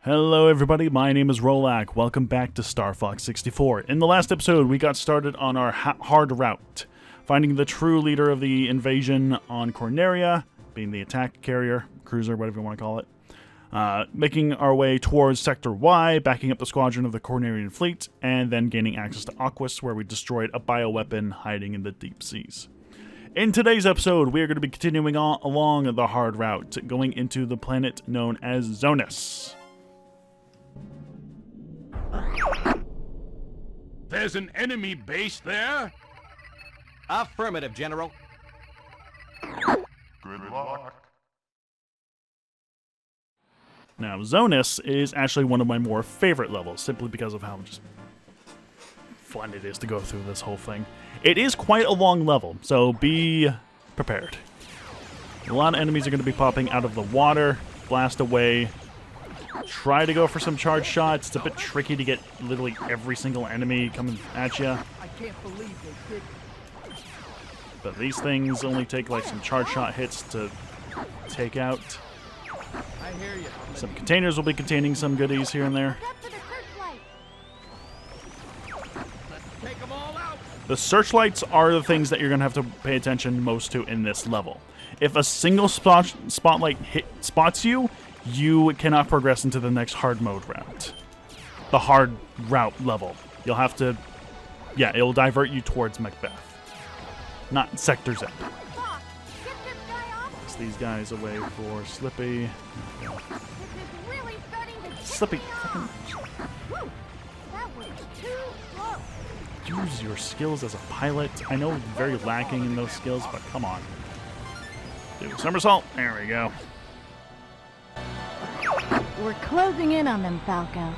Hello everybody, my name is Rolak. Welcome back to Star Fox 64. In the last episode, we got started on our hard route, finding the true leader of the invasion on Corneria, being the attack carrier, cruiser, whatever you want to call it. Making our way towards Sector Y, backing up the squadron of the Cornerian fleet, and then gaining access to Aquas, where we destroyed a bioweapon hiding in the deep seas. In today's episode, we are going to be continuing on along the hard route, going into the planet known as Zonus. There's an enemy base there? Affirmative, General. Good luck. Now, Zonus is actually one of my more favorite levels, simply because of how just fun it is to go through this whole thing. It is quite a long level, so be prepared. A lot of enemies are going to be popping out of the water, blast away. Try to go for some charge shots. It's a bit tricky to get literally every single enemy coming at you. I can't believe they did. But these things only take like some charge shot hits to take out. I hear you. Some containers will be containing some goodies here and there. Take them all out. The searchlights are the things that you're going to have to pay attention most to in this level. If a single spotlight spots you, you cannot progress into the next hard mode route. The hard route level. You'll have to... yeah, it'll divert you towards Macbeth. Not Sector Z. Place these guys away for Slippy. Slippy, use your skills as a pilot. I know very lacking in those skills, but come on. Do a somersault. There we go. We're closing in on them, Falco.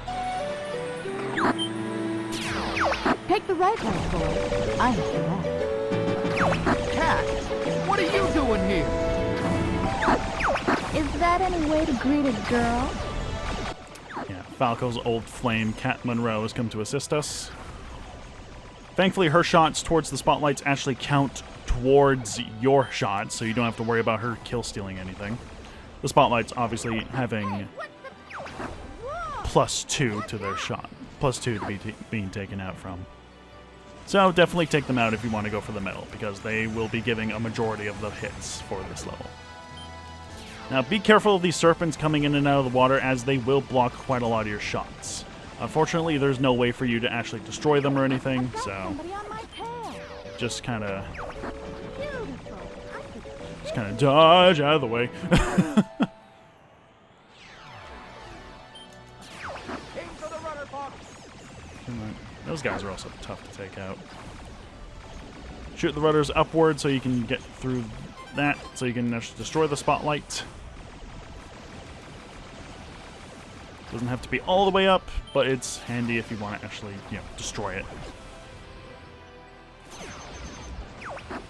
Take the right way forward. I have the left. Cat, what are you doing here? Is that any way to greet a girl? Yeah, Falco's old flame, Cat Monroe, has come to assist us. Thankfully, her shots towards the spotlights actually count towards your shots, so you don't have to worry about her kill-stealing anything. The spotlights obviously having +2 to their shot. +2 to be being taken out from. So definitely take them out if you want to go for the medal, because they will be giving a majority of the hits for this level. Now be careful of these serpents coming in and out of the water, as they will block quite a lot of your shots. Unfortunately, there's no way for you to actually destroy them or anything, so just kind of dodge out of the way. Those guys are also tough to take out. Shoot the rudders upward so you can get through that, so you can actually destroy the spotlight. Doesn't have to be all the way up, but it's handy if you want to actually, destroy it.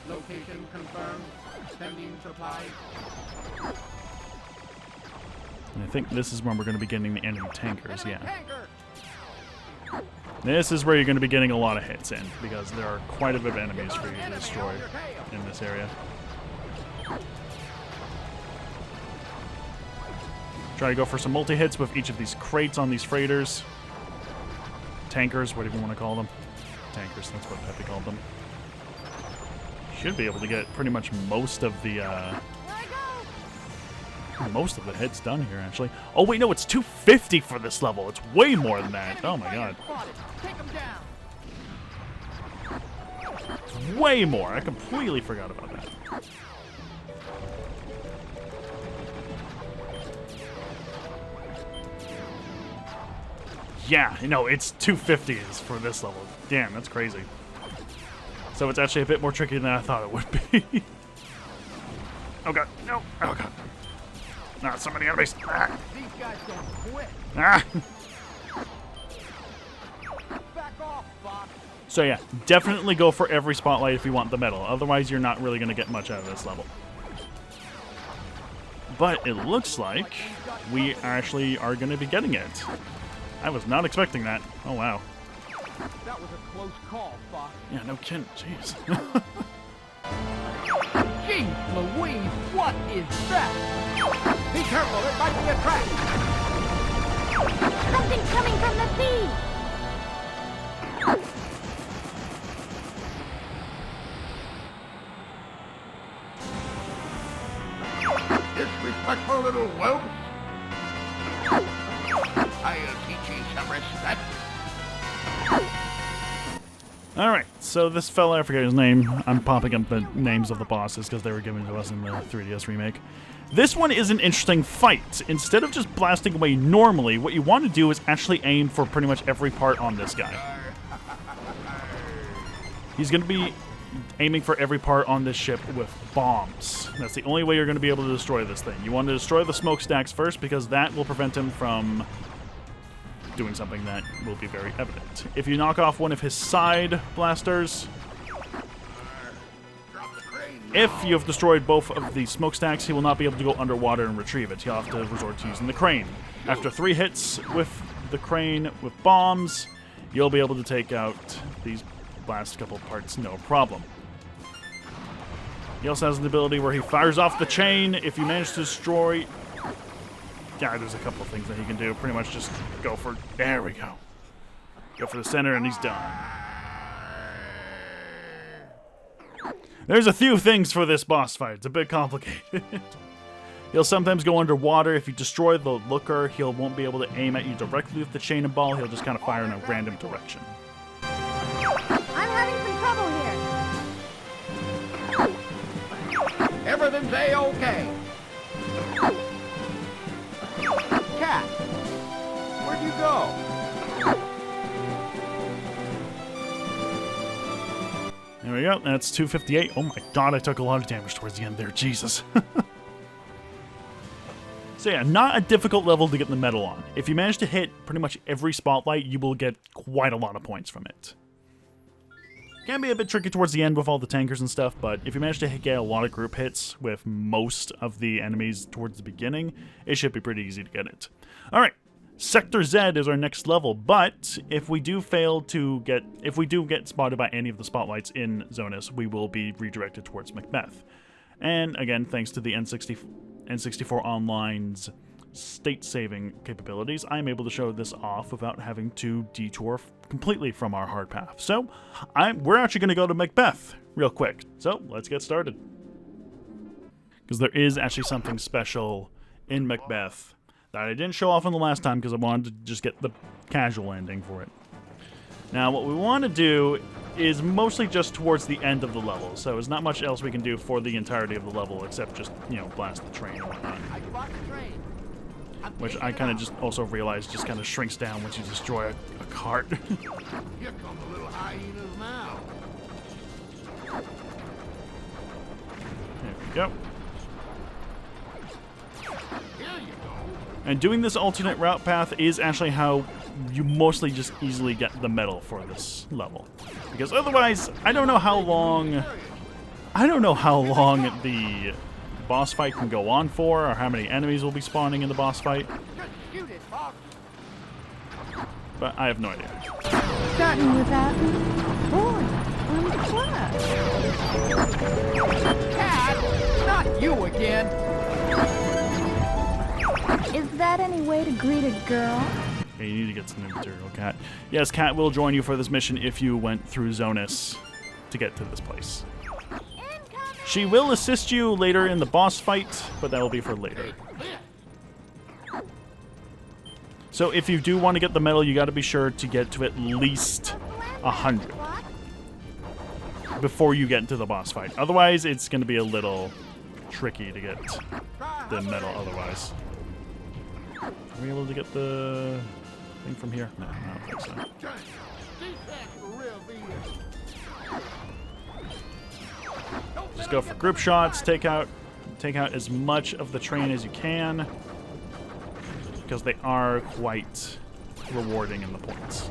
Location confirmed. Sending supply. And I think this is when we're going to be getting the enemy tankers, yeah. This is where you're going to be getting a lot of hits in, because there are quite a bit of enemies for you to destroy in this area. Try to go for some multi-hits with each of these crates on these freighters. Tankers, whatever you want to call them. Tankers, that's what Peppy called them. Should be able to get pretty much most of the hits done here, actually. Oh, wait, no, it's 250 for this level. It's way more than that. Oh, my God. It's way more. I completely forgot about that. Yeah, it's 250s for this level. Damn, that's crazy. So it's actually a bit more tricky than I thought it would be. Oh, God. No. Oh, God. Not so many enemies. Ah. These guys don't quit. Ah. Back off, Fox. So yeah, definitely go for every spotlight if you want the medal. Otherwise, you're not really going to get much out of this level. But it looks like we actually are going to be getting it. I was not expecting that. Oh, wow. That was a close call, Fox. Yeah, no kidding. Jeez. Jeez Louise, what is that? Be careful, it might be a trap. coming from the sea! Disrespectful little whelp. I'll teach you some respect. Alright, so this fella, I forget his name. I'm popping up the names of the bosses because they were given to us in the 3DS remake. This one is an interesting fight. Instead of just blasting away normally, what you want to do is actually aim for pretty much every part on this guy. He's going to be aiming for every part on this ship with bombs. That's the only way you're going to be able to destroy this thing. You want to destroy the smokestacks first because that will prevent him from doing something that will be very evident. If you knock off one of his side blasters, if you have destroyed both of the smokestacks, he will not be able to go underwater and retrieve it. He'll have to resort to using the crane. After 3 hits with the crane with bombs, you'll be able to take out these last couple parts no problem. He also has an ability where he fires off the chain. If you manage to destroy... Yeah, there's a couple of things that he can do. Pretty much just go for... There we go. Go for the center and he's done. There's a few things for this boss fight. It's a bit complicated. He'll sometimes go underwater. If you destroy the looker, he won't be able to aim at you directly with the chain and ball. He'll just kind of fire in a random direction. I'm having some trouble here. Everything's A-okay. Cat, where'd you go? There we go. That's 258. Oh my god, I took a lot of damage towards the end there. Jesus. So yeah, not a difficult level to get the medal on. If you manage to hit pretty much every spotlight, you will get quite a lot of points from it. Can be a bit tricky towards the end with all the tankers and stuff, but if you manage to get a lot of group hits with most of the enemies towards the beginning, it should be pretty easy to get it. Alright, Sector Z is our next level, but if we do get spotted by any of the spotlights in Zonus, we will be redirected towards Macbeth. And again, thanks to the N64 Online's state-saving capabilities, I'm able to show this off without having to detour completely from our hard path. So, we're actually going to go to Macbeth real quick. So, let's get started. Because there is actually something special in Macbeth that I didn't show off in the last time because I wanted to just get the casual ending for it. Now, what we want to do is mostly just towards the end of the level, so there's not much else we can do for the entirety of the level except just, you know, blast the train and whatnot. I spot the train. Which I kind of just also realized just kind of shrinks down once you destroy a cart. Here come the little hyenas now. There we go. Here you go. And doing this alternate route path is actually how you mostly just easily get the medal for this level. Because otherwise, I don't know how long the boss fight can go on for, or how many enemies will be spawning in the boss fight. Just shoot it, Fox. But I have no idea. Starting without me? Boy, unplugged. Cat, not you again. Is that any way to greet a girl? Okay, you need to get some new material, Cat. Yes, Cat will join you for this mission if you went through Zonus to get to this place. She will assist you later in the boss fight, but that will be for later. So if you do want to get the medal, you got to be sure to get to at least 100 before you get into the boss fight. Otherwise, it's going to be a little tricky to get the medal otherwise. Are we able to get the thing from here? No, I don't think so. Just go for group shots, take out as much of the train as you can, because they are quite rewarding in the points.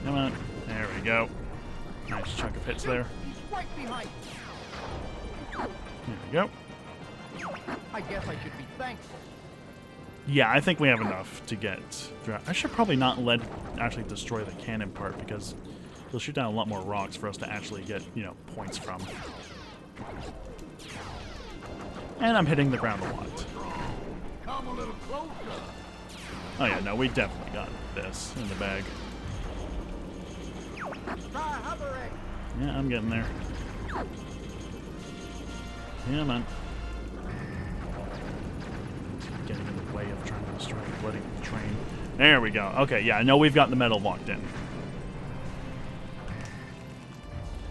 Come on. There we go. Nice chunk of hits there. Right behind. There we go. I guess I should be thankful. Yeah, I think we have enough to get through. I should probably not actually destroy the cannon part, because he'll shoot down a lot more rocks for us to actually get, you know, points from. And I'm hitting the ground a lot. Come a little closer. Oh yeah, no, we definitely got this in the bag. Try hovering. Yeah, I'm getting there. Yeah, man. Getting in the way of trying to destroy the bloody train. There we go. Okay, yeah, I know we've got the metal locked in.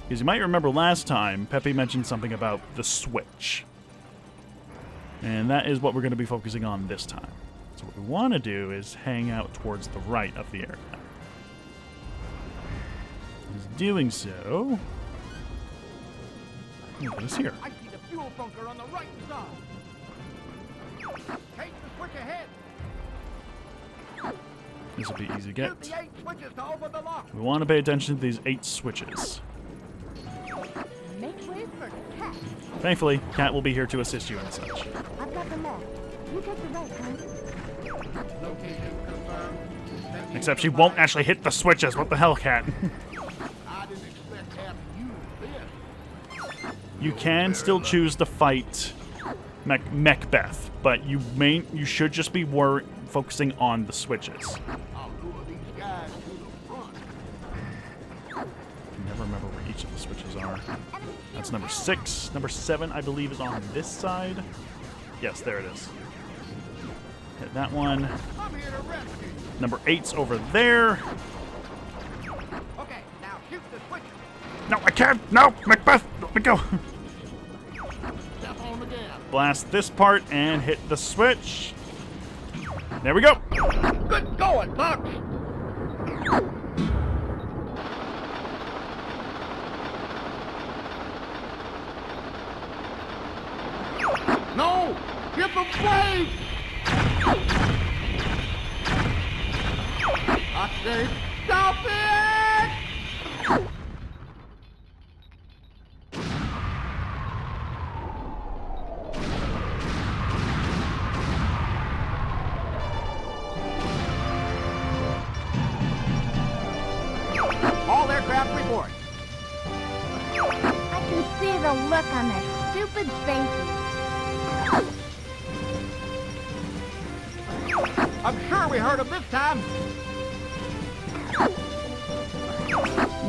Because you might remember last time, Pepe mentioned something about the switch. And that is what we're going to be focusing on this time. So what we want to do is hang out towards the right of the area. He's doing so. What is here? I see the fuel bunker on the right side. Take the switch ahead. This will be easy to Use get. the 8 switches to open the lock. We want to pay attention to these 8 switches. Make way for Cat. Thankfully, Cat will be here to assist you and such. I've got the map. You take the right, Frank. Location confirmed. Sending Except she you won't the actually hit the switches. What the hell, Cat? I didn't expect to have to use this. You can still choose to fight Macbeth, but you should just be focusing on the switches. I'll lure these guys to the front. I can never remember where each of the switches are. That's number 6. Number 7, I believe, is on this side. Yes, there it is. Hit that one. I'm here to rescue you. Number 8's over there. Okay, now shoot the switches. No, I can't. No, Macbeth, let me go. Step on the gas. Blast this part and hit the switch. There we go. Good going, Bucks. No! Get the blade! I say, stop it! All aircraft report. I can see the look on their stupid faces. I'm sure we heard them this time.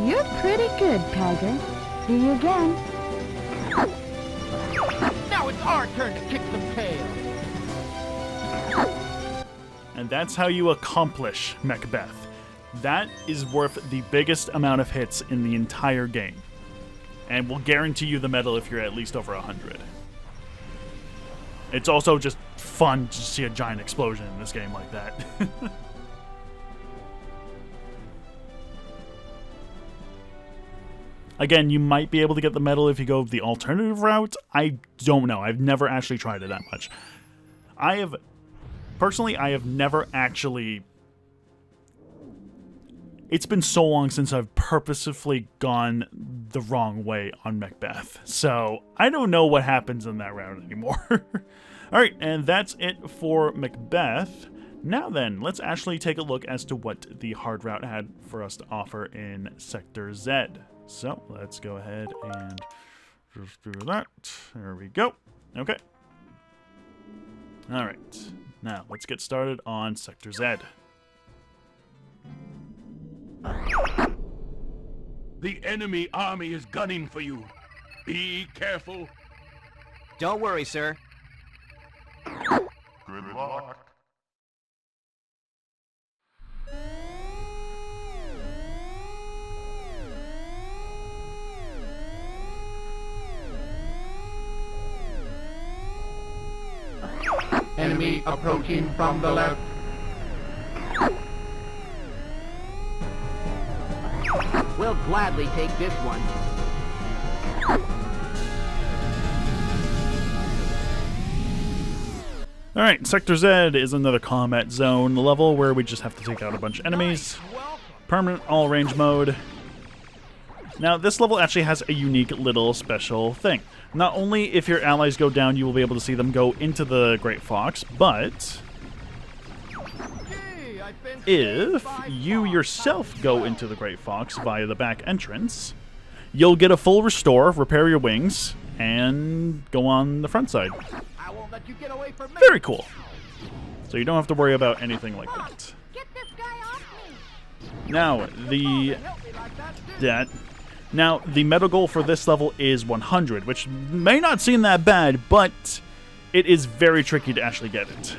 You're pretty good, Tiger. See you again. Now it's our turn to kick some tail. And that's how you accomplish Macbeth. That is worth the biggest amount of hits in the entire game. And will guarantee you the medal if you're at least over 100. It's also just fun to see a giant explosion in this game like that. Again, you might be able to get the medal if you go the alternative route. I don't know. I've never actually tried it that much. Personally, I have never actually... It's been so long since I've purposefully gone the wrong way on Macbeth. So, I don't know what happens in that round anymore. Alright, and that's it for Macbeth. Now then, let's actually take a look as to what the hard route had for us to offer in Sector Z. So, let's go ahead and just do that. There we go. Okay. Alright, now let's get started on Sector Z. The enemy army is gunning for you. Be careful. Don't worry, sir. Good luck. Enemy approaching from the left. We'll gladly take this one. Alright, Sector Z is another combat zone level where we just have to take out a bunch of enemies. Permanent all-range mode. Now, this level actually has a unique little special thing. Not only if your allies go down, you will be able to see them go into the Great Fox, but if you yourself go into the Great Fox via the back entrance, you'll get a full restore, repair your wings, and go on the front side. I won't let you get away from me. Very cool. So you don't have to worry about anything like that. Get this guy off me! Now, the... Help me like that, dude. that. Now, the meta goal for this level is 100, which may not seem that bad, but it is very tricky to actually get it.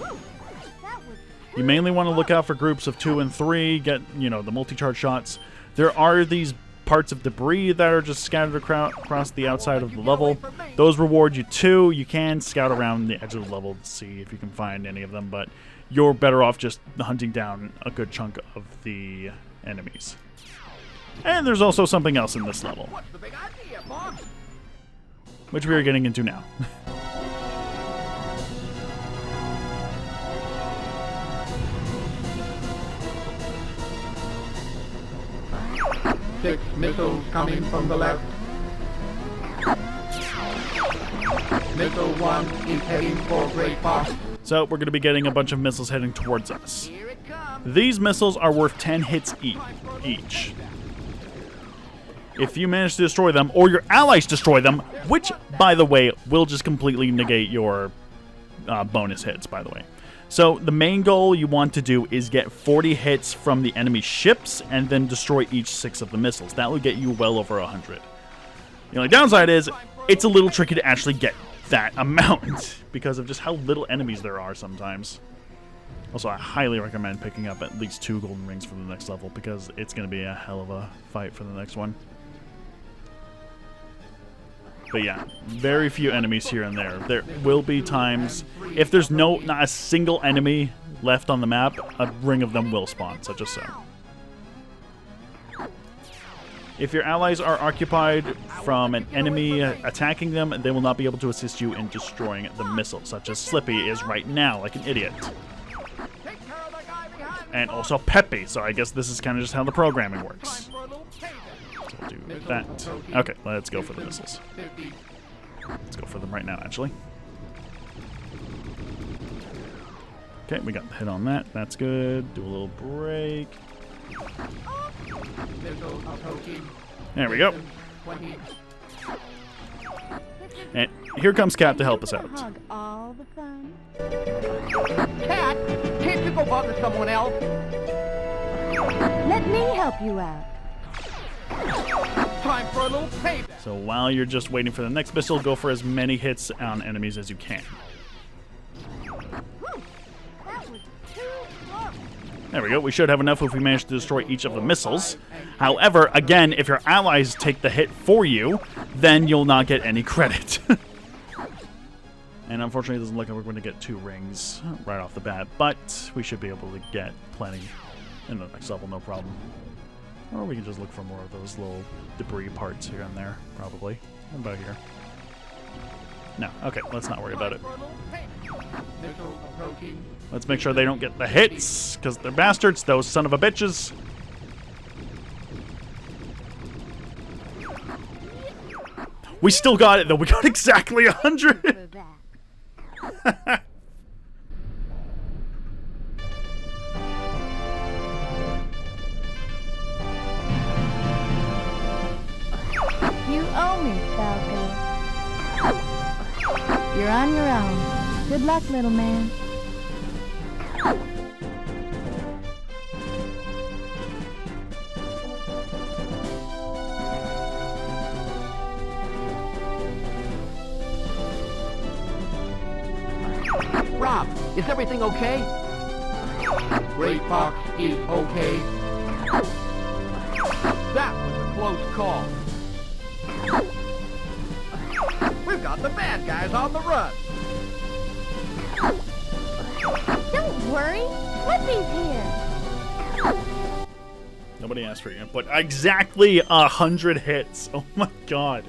That was You mainly want to look out for groups of 2 and 3, get, you know, the multi-charge shots. There are these parts of debris that are just scattered across the outside of the level. Those reward you too. You can scout around the edge of the level to see if you can find any of them, but you're better off just hunting down a good chunk of the enemies. And there's also something else in this level, What's the big idea, boss? which we are getting into now. Six missiles coming from the left. Missile 1 is heading for Great Fox. So we're going to be getting a bunch of missiles heading towards us. Here it comes. These missiles are worth 10 hits each. If you manage to destroy them, or your allies destroy them, which, by the way, will just completely negate your bonus hits, by the way. So the main goal you want to do is get 40 hits from the enemy ships and then destroy each 6 of the missiles. That will get you well over 100. The only downside is it's a little tricky to actually get that amount because of just how little enemies there are sometimes. Also, I highly recommend picking up at least 2 golden rings for the next level because it's going to be a hell of a fight for the next one. But yeah, very few enemies here and there. There will be times, if there's not a single enemy left on the map, a ring of them will spawn, so just so. If your allies are occupied from an enemy attacking them, they will not be able to assist you in destroying the missile, such as Slippy is right now, like an idiot. Take care of the guy behind me. And also Peppy, so I guess this is kind of just how the programming works. For a little payback. We'll do that. Okay, let's go for the missiles. 50. Let's go for them right now, actually. Okay, we got the hit on that. That's good. Do a little break. Missile approaching. There we go. 20. And here comes Cat to help us out. Hug all the fun. Cat, can't you go bother someone else? Let me help you out. Time for a little payback. So while you're just waiting for the next missile, go for as many hits on enemies as you can. Whew, that was too close. There we go. We should have enough if we manage to destroy each of the missiles. However, again, if your allies take the hit for you, then you'll not get any credit. And unfortunately, it doesn't look like we're going to get 2 rings right off the bat, but we should be able to get plenty in the next level, no problem. Or we can just look for more of those little debris parts here and there, probably. What about here? No. Okay, let's not worry about it. For a little payback. Missile approaching. Let's make sure they don't get the hits, because they're bastards, those son of a bitches. We still got it, though. We got exactly 100. For that. You owe me, Falco. You're on your own. Good luck, little man. Rob, is everything okay? Great Fox is okay. That was a close call. We've got the bad guys on the run. Don't worry. Flippy's here. Nobody asked for you, but exactly 100 hits. Oh my god.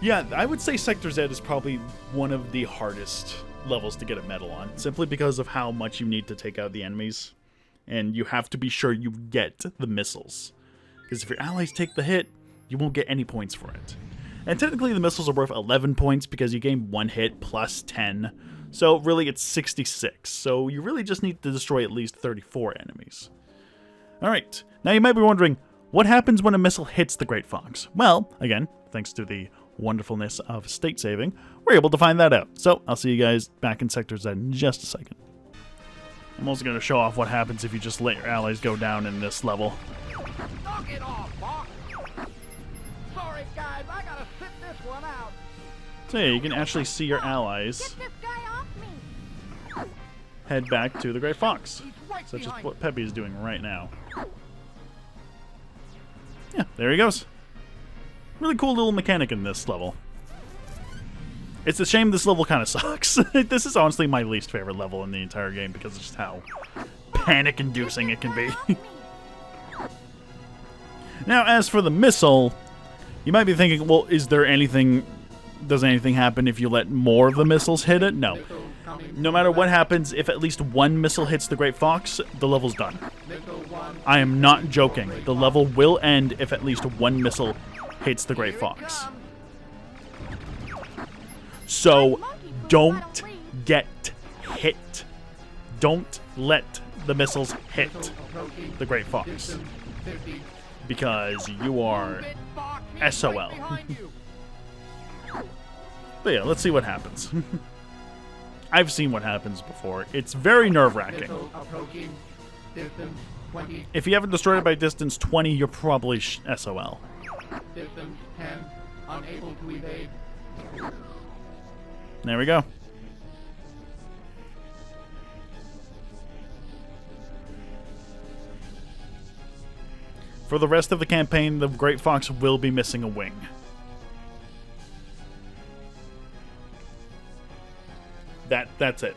Yeah, I would say Sector Z is probably one of the hardest levels to get a medal on, simply because of how much you need to take out the enemies. And you have to be sure you get the missiles. Because if your allies take the hit, you won't get any points for it. And technically the missiles are worth 11 points because you gain 1 hit plus 10. So really it's 66. So you really just need to destroy at least 34 enemies. Alright, now you might be wondering, what happens when a missile hits the Great Fox? Well, again, thanks to the wonderfulness of state saving, we're able to find that out. So I'll see you guys back in Sector Z in just a second. I'm also going to show off what happens if you just let your allies go down in this level. Knock it off, Boss. Sorry, guys, I gotta sit this one out. So yeah, you can actually see your allies Get this guy off me! head back to the Great Fox, He's right such as behind what Peppy is doing right now. Yeah, there he goes. Really cool little mechanic in this level. It's a shame this level kind of sucks. This is honestly my least favorite level in the entire game because of just how panic-inducing it can be. Now, as for the missile, you might be thinking, well, does anything happen if you let more of the missiles hit it? No. No matter what happens, if at least one missile hits the Great Fox, the level's done. I am not joking. The level will end if at least one missile hits the Great Fox. So, don't get hit. Don't let the missiles hit the Great Fox. Because you are SOL. But yeah, let's see what happens. I've seen what happens before. It's very nerve-wracking. If you haven't destroyed it by distance 20, you're probably SOL. Distance 10, unable to evade. There we go. For the rest of the campaign, the Great Fox will be missing a wing. That's it.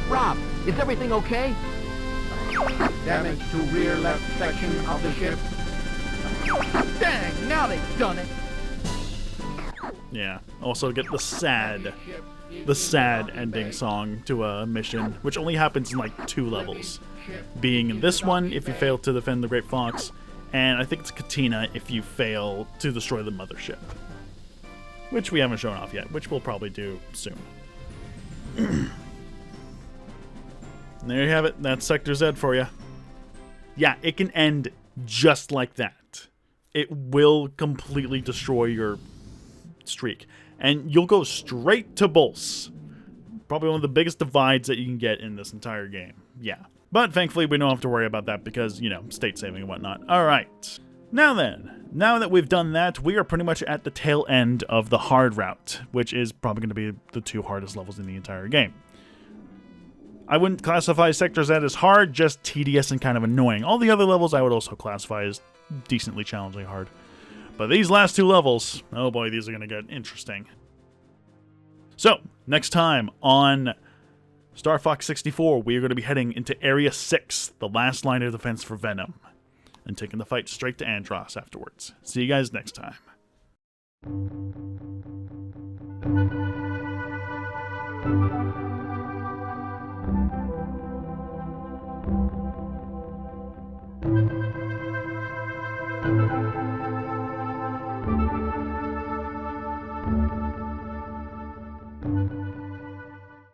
Rob, is everything okay? Damage to rear left section of the ship. Dang, now they've done it. Yeah. Also get the sad ending song to a mission, which only happens in like 2 levels. Being in this one, if you fail to defend the Great Fox, and I think it's Katina if you fail to destroy the mothership. Which we haven't shown off yet, which we'll probably do soon. There you have it. That's Sector Z for you. Yeah, it can end just like that. It will completely destroy your streak. And you'll go straight to Bulls. Probably one of the biggest divides that you can get in this entire game. Yeah. But thankfully we don't have to worry about that because, you know, state saving and whatnot. Alright. Now then, now that we've done that, we are pretty much at the tail end of the hard route, which is probably going to be the 2 hardest levels in the entire game. I wouldn't classify Sector Z as hard, just tedious and kind of annoying. All the other levels I would also classify as decently challenging hard. But these last 2 levels, oh boy, these are going to get interesting. So, next time on Star Fox 64, we are going to be heading into Area 6, the last line of defense for Venom, and taking the fight straight to Andros afterwards. See you guys next time.